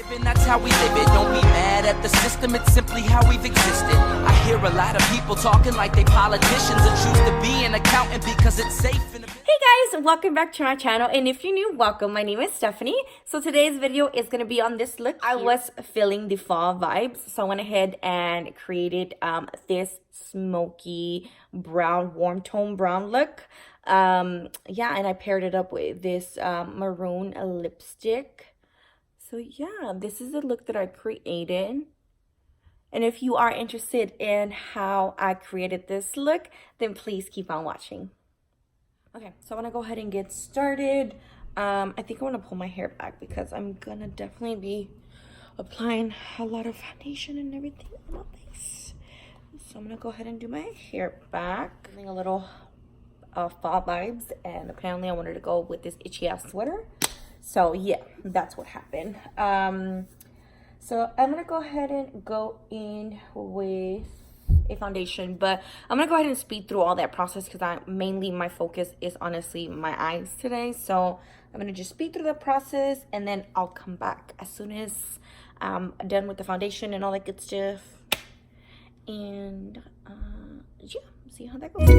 Given that's how we live it, don't be mad at the system, it's simply how we've existed. I hear a lot of people talking like they politicians and choose to be an accountant because it's safe in a... Hey guys, welcome back to my channel, and if you're new, welcome. My name is Stephanie. So today's video is going to be on this look. I was feeling the fall vibes, so I went ahead and created this smoky brown, warm tone brown look. Yeah, and I paired it up with this maroon lipstick. So yeah, this is the look that I created. And if you are interested in how I created this look, then please keep on watching. Okay, so I'm gonna go ahead and get started. I think I want to pull my hair back because I'm gonna definitely be applying a lot of foundation and everything on my face. So I'm gonna go ahead and do my hair back. Getting a little fall vibes, and apparently I wanted to go with this itchy ass sweater. So yeah, that's what happened. So I'm gonna go ahead and go in with a foundation, but I'm gonna go ahead and speed through all that process because my focus is honestly my eyes today. So I'm gonna just speed through the process, and then I'll come back as soon as I'm done with the foundation and all that good stuff. And yeah, see how that goes.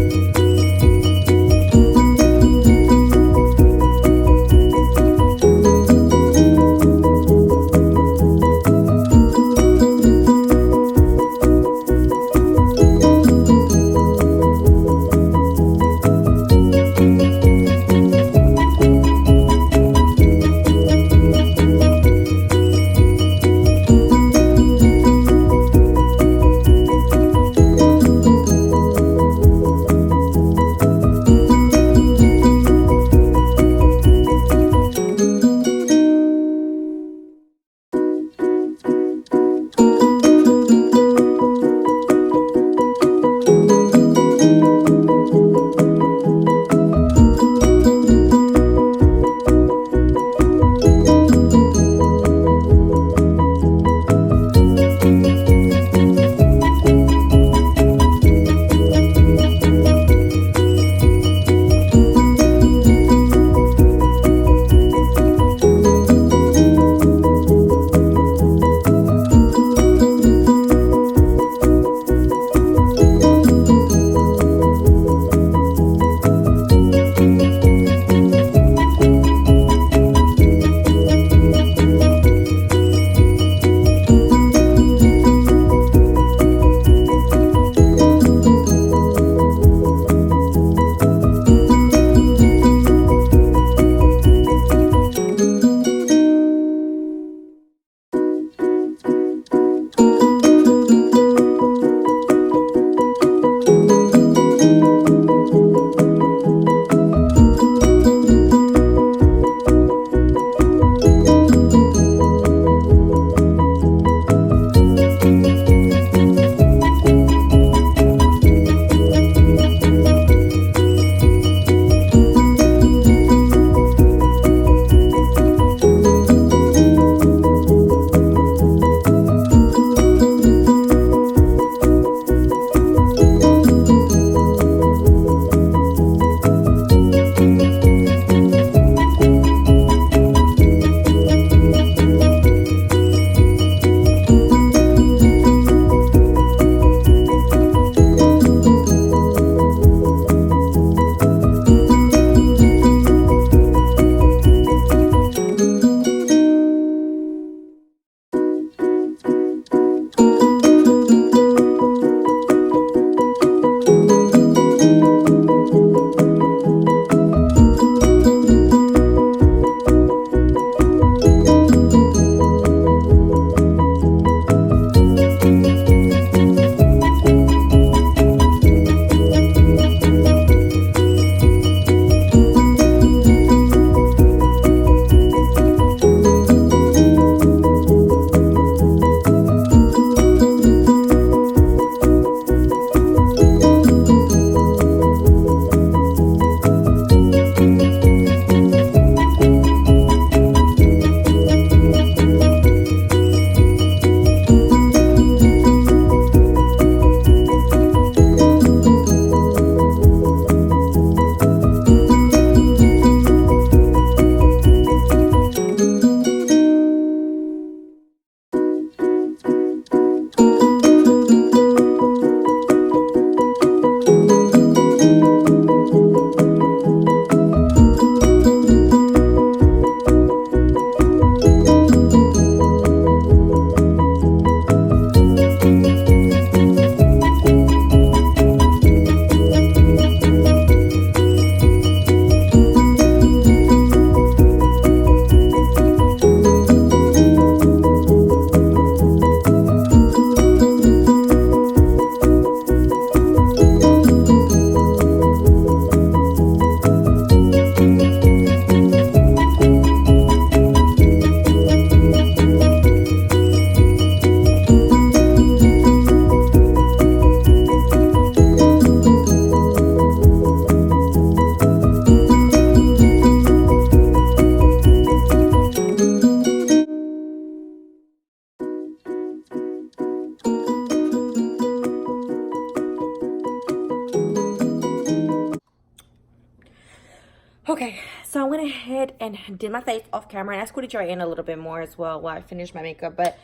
Okay, so I went ahead and did my face off camera, and I squinted your eye in a little bit more as well while I finished my makeup. But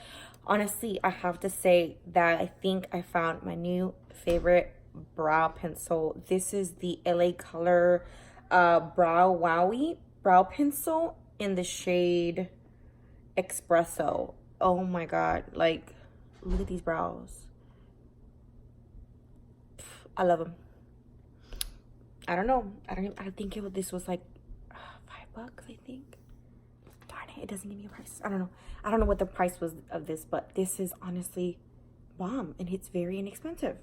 honestly, I have to say that I think I found my new favorite brow pencil. This is the LA Color Brow Wowie brow pencil in the shade Espresso. Oh my god, like, look at these brows. I love them. I don't know. I think this was like $5, I think. Darn it, it doesn't give me a price. I don't know. I don't know what the price was of this, but this is honestly bomb, and it's very inexpensive.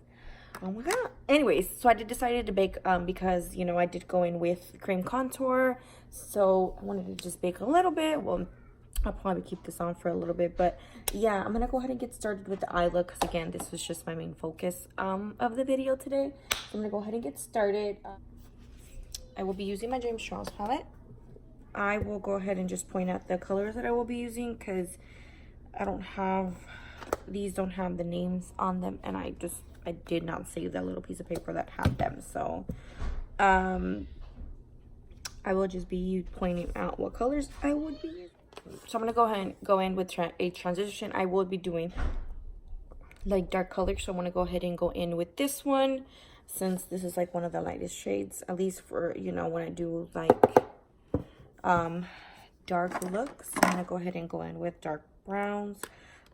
Oh my god. Anyways, so I decided to bake because, you know, I did go in with cream contour, so I wanted to just bake a little bit. Well, I'll probably keep this on for a little bit, but yeah, I'm gonna go ahead and get started with the eye look, because again, this was just my main focus of the video today. So I'm gonna go ahead and get started. I will be using my James Charles palette. I will go ahead and just point out the colors that I will be using, because these don't have the names on them, and I did not save that little piece of paper that had them. So I will just be pointing out what colors I would be using. So I'm gonna go ahead and go in with a transition. I will be doing like dark colors, so I'm gonna go ahead and go in with this one, since this is like one of the lightest shades, at least for, you know, when I do like dark looks. I'm gonna go ahead and go in with dark browns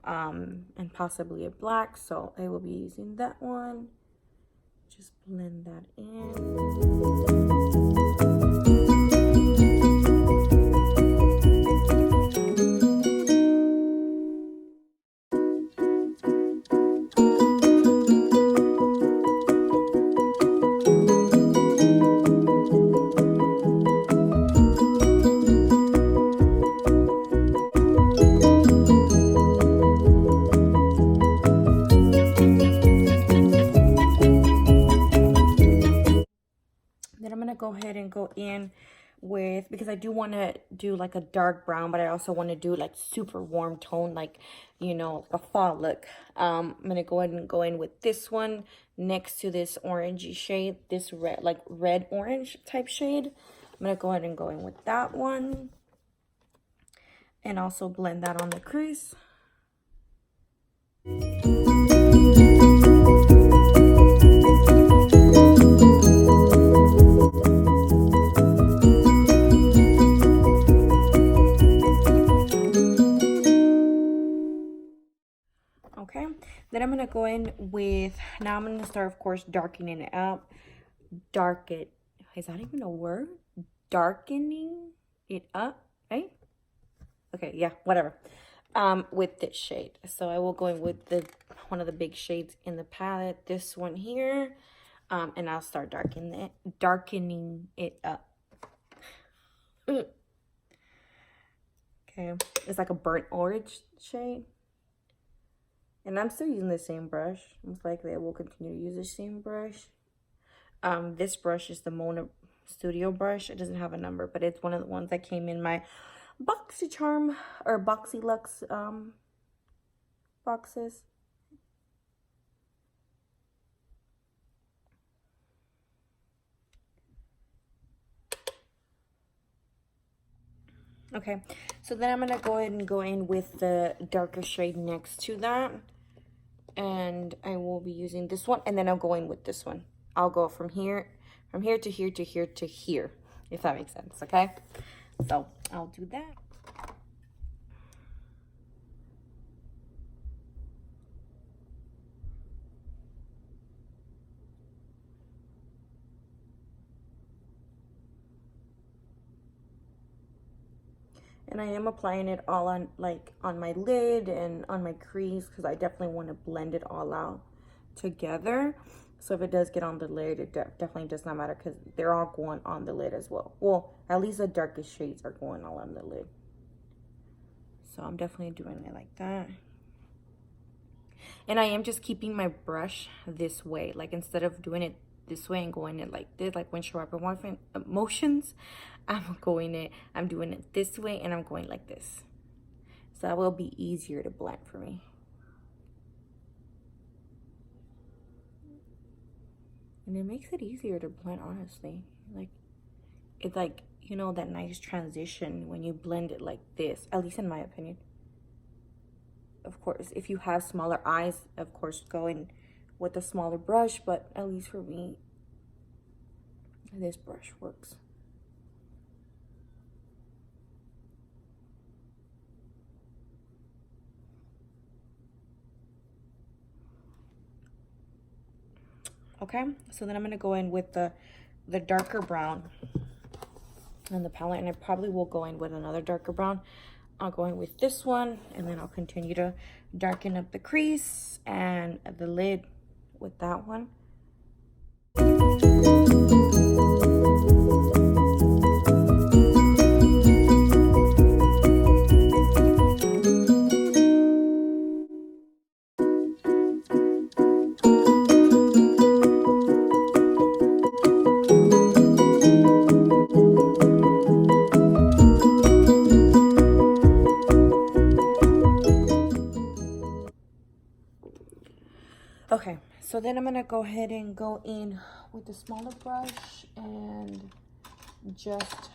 and possibly a black, so I will be using that one. Just blend that in. Then I'm gonna go ahead and go in with, because I do want to do like a dark brown, but I also want to do like super warm tone, like, you know, a fall look. I'm gonna go ahead and go in with this one next to this orangey shade, this red, like red orange type shade. I'm gonna go ahead and go in with that one, and also blend that on the crease. Okay, then I'm gonna go in with, now I'm gonna start, of course, darkening it up. Is that even a word? Darkening it up, right? Okay, yeah, whatever. With this shade. So I will go in with one of the big shades in the palette, this one here. And I'll start darkening it up. Okay, it's like a burnt orange shade. And I'm still using the same brush. Most likely I will continue to use the same brush. This brush is the Mona Studio brush. It doesn't have a number, but it's one of the ones that came in my BoxyCharm or BoxyLux boxes. Okay, so then I'm gonna go ahead and go in with the darker shade next to that, and I will be using this one, and then I'll go in with this one. I'll go from here to here to here to here, if that makes sense. Okay, so I'll do that. And I am applying it all on, like, on my lid and on my crease, because I definitely want to blend it all out together. So if it does get on the lid, it definitely does not matter, because they're all going on the lid as well. Well, at least the darkest shades are going all on the lid. So I'm definitely doing it like that. And I am just keeping my brush this way. Like, instead of doing it this way and going it like this, like windshield wiper motions, I'm doing it this way, and I'm going like this. So that will be easier to blend for me. And it makes it easier to blend, honestly. Like, it's like you know, that nice transition when you blend it like this, at least in my opinion. Of course, if you have smaller eyes, of course, go in with a smaller brush, but at least for me, this brush works. Okay, so then I'm gonna go in with the darker brown on the palette, and I probably will go in with another darker brown. I'll go in with this one, and then I'll continue to darken up the crease and the lid with that one. Okay, so then I'm gonna go ahead and go in with the smaller brush and just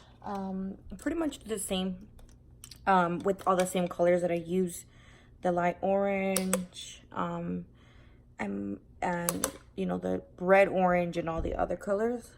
pretty much the same with all the same colors that I use, the light orange and you know, the red orange and all the other colors.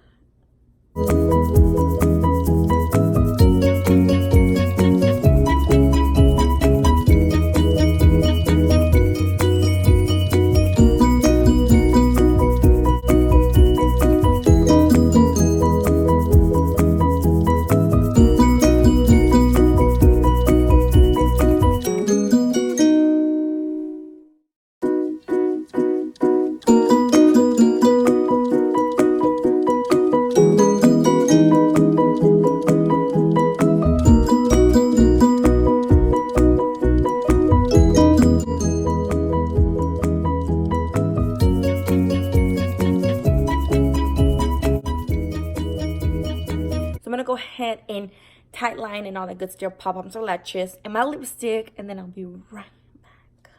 I'm gonna go ahead and tight line and all that good stuff, pop up some lashes and my lipstick, and then I'll be right back.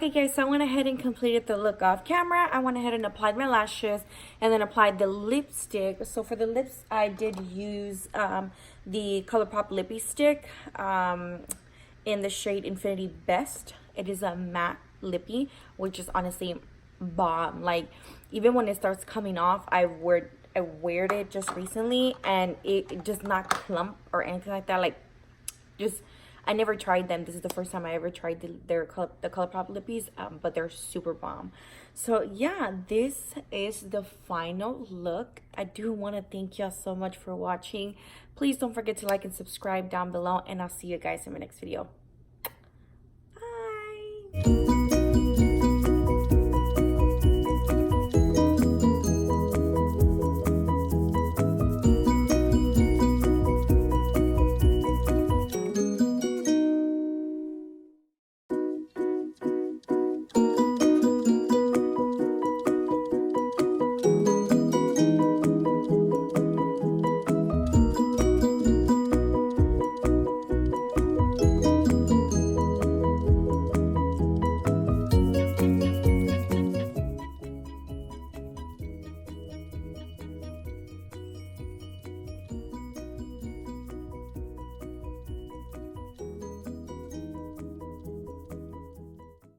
Okay guys, so I went ahead and completed the look off camera. I went ahead and applied my lashes and then applied the lipstick. So for the lips, I did use the ColourPop Lippy Stick in the shade Infinity Best. It is a matte lippy, which is honestly bomb. Like, even when it starts coming off, I wear it just recently and it does not clump or anything like that. Like, just, I never tried them. This is the first time I ever tried the ColourPop lippies, but they're super bomb. So yeah, this is the final look. I do want to thank y'all so much for watching. Please don't forget to like and subscribe down below, and I'll see you guys in my next video.